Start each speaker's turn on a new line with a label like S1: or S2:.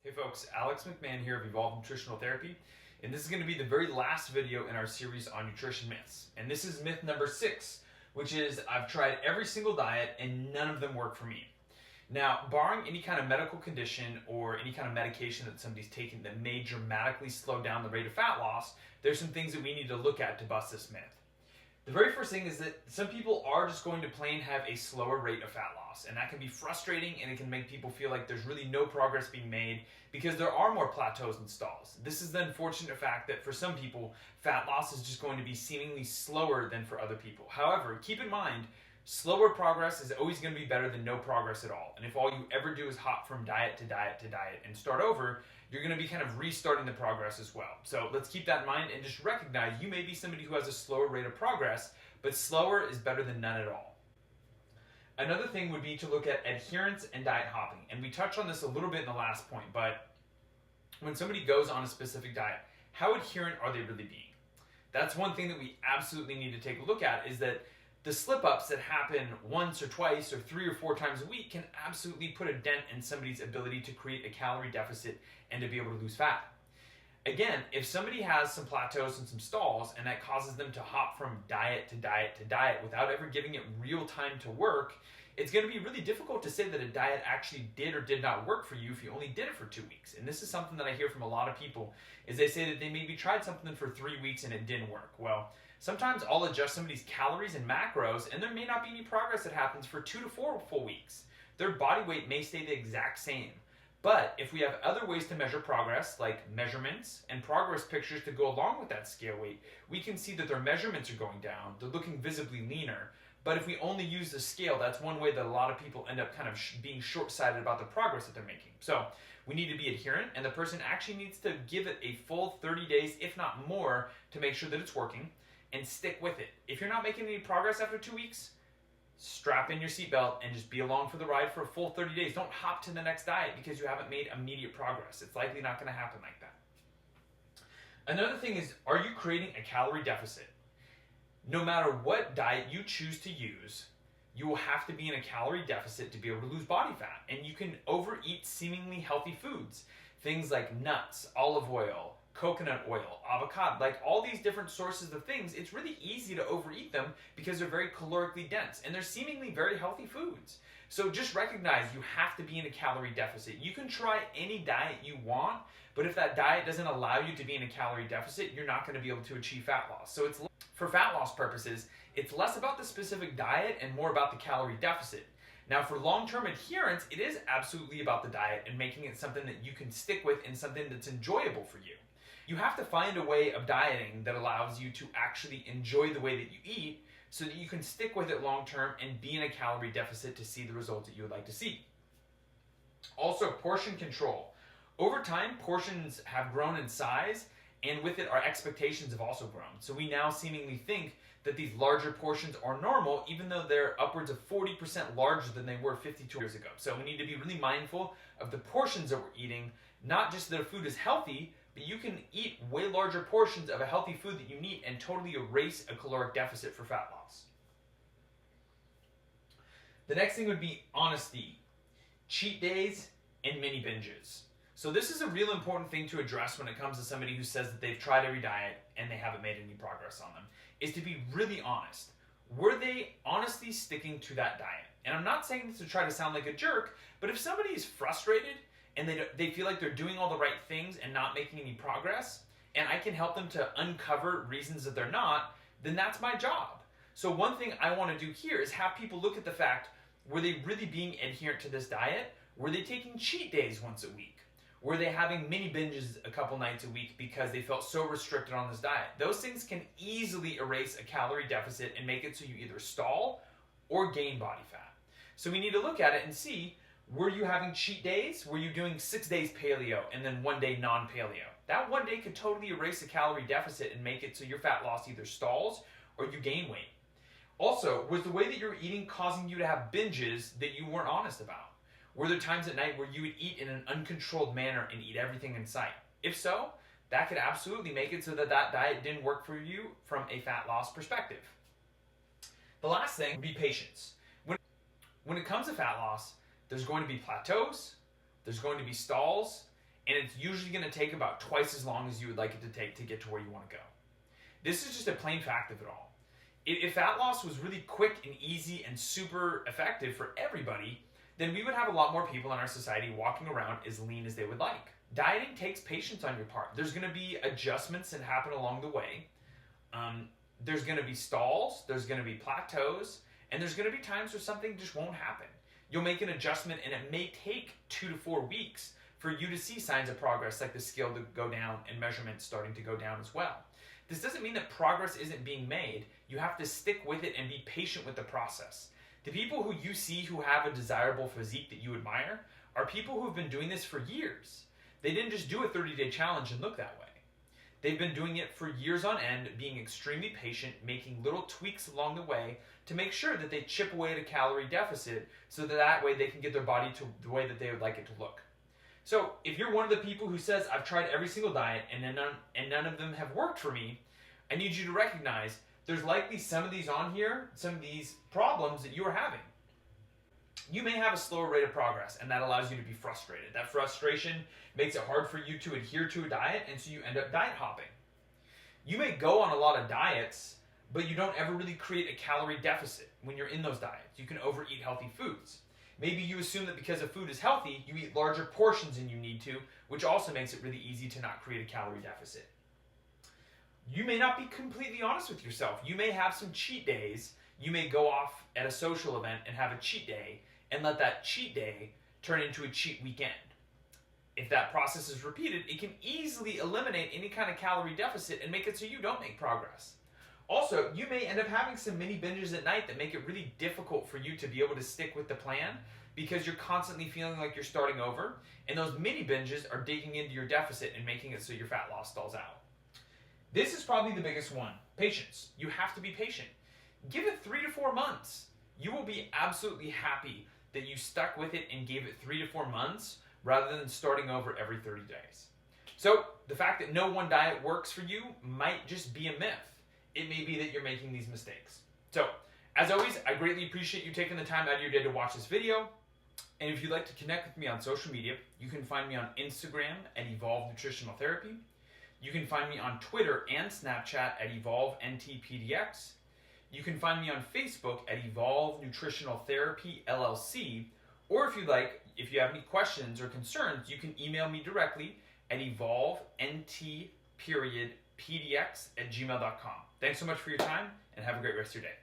S1: Hey folks, Alex McMahon here of Evolve Nutritional Therapy, and this is going to be the very last video in our series on nutrition myths. And this is myth number 6, which is I've tried every single diet and none of them work for me. Now, barring any kind of medical condition or any kind of medication that somebody's taken that may dramatically slow down the rate of fat loss, there's some things that we need to look at to bust this myth. The very first thing is that some people are just going to plain have a slower rate of fat loss, and that can be frustrating and it can make people feel like there's really no progress being made because there are more plateaus and stalls. This is the unfortunate fact that for some people, fat loss is just going to be seemingly slower than for other people. However, keep in mind, slower progress is always going to be better than no progress at all. And if all you ever do is hop from diet to diet to diet and start over, you're going to be kind of restarting the progress as well. So let's keep that in mind and just recognize you may be somebody who has a slower rate of progress, but slower is better than none at all. Another thing would be to look at adherence and diet hopping. And we touched on this a little bit in the last point, but when somebody goes on a specific diet, how adherent are they really being? That's one thing that we absolutely need to take a look at, is that the slip-ups that happen once or twice or 3 or 4 times a week can absolutely put a dent in somebody's ability to create a calorie deficit and to be able to lose fat. Again, if somebody has some plateaus and some stalls and that causes them to hop from diet to diet to diet without ever giving it real time to work, it's going to be really difficult to say that a diet actually did or did not work for you if you only did it for 2 weeks. And this is something that I hear from a lot of people, is they say that they maybe tried something for 3 weeks and it didn't work. Well, sometimes I'll adjust somebody's calories and macros and there may not be any progress that happens for 2 to 4 full weeks. Their body weight may stay the exact same. But if we have other ways to measure progress, like measurements and progress pictures to go along with that scale weight, we can see that their measurements are going down, they're looking visibly leaner. But if we only use the scale, that's one way that a lot of people end up kind of being short-sighted about the progress that they're making. So we need to be adherent, and the person actually needs to give it a full 30 days, if not more, to make sure that it's working, and stick with it. If you're not making any progress after 2 weeks, strap in your seatbelt and just be along for the ride for a full 30 days. Don't hop to the next diet because you haven't made immediate progress. It's likely not going to happen like that. Another thing is, are you creating a calorie deficit? No matter what diet you choose to use, you will have to be in a calorie deficit to be able to lose body fat. And you can overeat seemingly healthy foods. Things like nuts, olive oil, coconut oil, avocado, like all these different sources of things, it's really easy to overeat them because they're very calorically dense and they're seemingly very healthy foods. So just recognize you have to be in a calorie deficit. You can try any diet you want, but if that diet doesn't allow you to be in a calorie deficit, you're not going to be able to achieve fat loss. So it's, for fat loss purposes, it's less about the specific diet and more about the calorie deficit. Now, for long-term adherence, it is absolutely about the diet and making it something that you can stick with and something that's enjoyable for you. You have to find a way of dieting that allows you to actually enjoy the way that you eat so that you can stick with it long-term and be in a calorie deficit to see the results that you would like to see. Also, portion control. Over time, portions have grown in size, and with it, our expectations have also grown. So we now seemingly think that these larger portions are normal, even though they're upwards of 40% larger than they were 52 years ago. So we need to be really mindful of the portions that we're eating, not just that the food is healthy, but you can eat way larger portions of a healthy food that you need and totally erase a caloric deficit for fat loss. The next thing would be honesty, cheat days, and mini binges. So this is a real important thing to address when it comes to somebody who says that they've tried every diet and they haven't made any progress on them, is to be really honest. Were they honestly sticking to that diet? And I'm not saying this to try to sound like a jerk, but if somebody is frustrated and they feel like they're doing all the right things and not making any progress, and I can help them to uncover reasons that they're not, then that's my job. So one thing I want to do here is have people look at the fact, were they really being adherent to this diet? Were they taking cheat days once a week? Were they having mini binges a couple nights a week because they felt so restricted on this diet? Those things can easily erase a calorie deficit and make it so you either stall or gain body fat. So we need to look at it and see, were you having cheat days? Were you doing 6 days paleo and then 1 day non-paleo? That 1 day could totally erase a calorie deficit and make it so your fat loss either stalls or you gain weight. Also, was the way that you're eating causing you to have binges that you weren't honest about? Were there times at night where you would eat in an uncontrolled manner and eat everything in sight? If so, that could absolutely make it so that that diet didn't work for you from a fat loss perspective. The last thing would be patience. When it comes to fat loss, there's going to be plateaus, there's going to be stalls, and it's usually going to take about twice as long as you would like it to take to get to where you want to go. This is just a plain fact of it all. If fat loss was really quick and easy and super effective for everybody, then we would have a lot more people in our society walking around as lean as they would like. Dieting takes patience on your part. There's going to be adjustments that happen along the way. There's going to be stalls, there's going to be plateaus, and there's going to be times where something just won't happen. You'll make an adjustment and it may take 2 to 4 weeks for you to see signs of progress, like the scale to go down and measurements starting to go down as well. This doesn't mean that progress isn't being made. You have to stick with it and be patient with the process. The people who you see who have a desirable physique that you admire are people who have been doing this for years. They didn't just do a 30-day challenge and look that way. They've been doing it for years on end, being extremely patient, making little tweaks along the way to make sure that they chip away at a calorie deficit so that way they can get their body to the way that they would like it to look. So if you're one of the people who says, I've tried every single diet and none of them have worked for me, I need you to recognize there's likely some of these on here, some of these problems that you are having. You may have a slower rate of progress, and that allows you to be frustrated. That frustration makes it hard for you to adhere to a diet, and so you end up diet hopping. You may go on a lot of diets, but you don't ever really create a calorie deficit when you're in those diets. You can overeat healthy foods. Maybe you assume that because a food is healthy, you eat larger portions than you need to, which also makes it really easy to not create a calorie deficit. You may not be completely honest with yourself. You may have some cheat days. You may go off at a social event and have a cheat day and let that cheat day turn into a cheat weekend. If that process is repeated, it can easily eliminate any kind of calorie deficit and make it so you don't make progress. Also, you may end up having some mini binges at night that make it really difficult for you to be able to stick with the plan because you're constantly feeling like you're starting over, and those mini binges are digging into your deficit and making it so your fat loss stalls out. This is probably the biggest one, patience. You have to be patient. Give it 3 to 4 months. You will be absolutely happy that you stuck with it and gave it 3 to 4 months rather than starting over every 30 days. So the fact that no one diet works for you might just be a myth. It may be that you're making these mistakes. So as always, I greatly appreciate you taking the time out of your day to watch this video. And if you'd like to connect with me on social media, you can find me on Instagram at Evolve Nutritional Therapy. You can find me on Twitter and Snapchat at EvolveNTPDX. You can find me on Facebook at Evolve Nutritional Therapy LLC. Or if you'd like, if you have any questions or concerns, you can email me directly at evolvent.pdx@gmail.com. Thanks so much for your time and have a great rest of your day.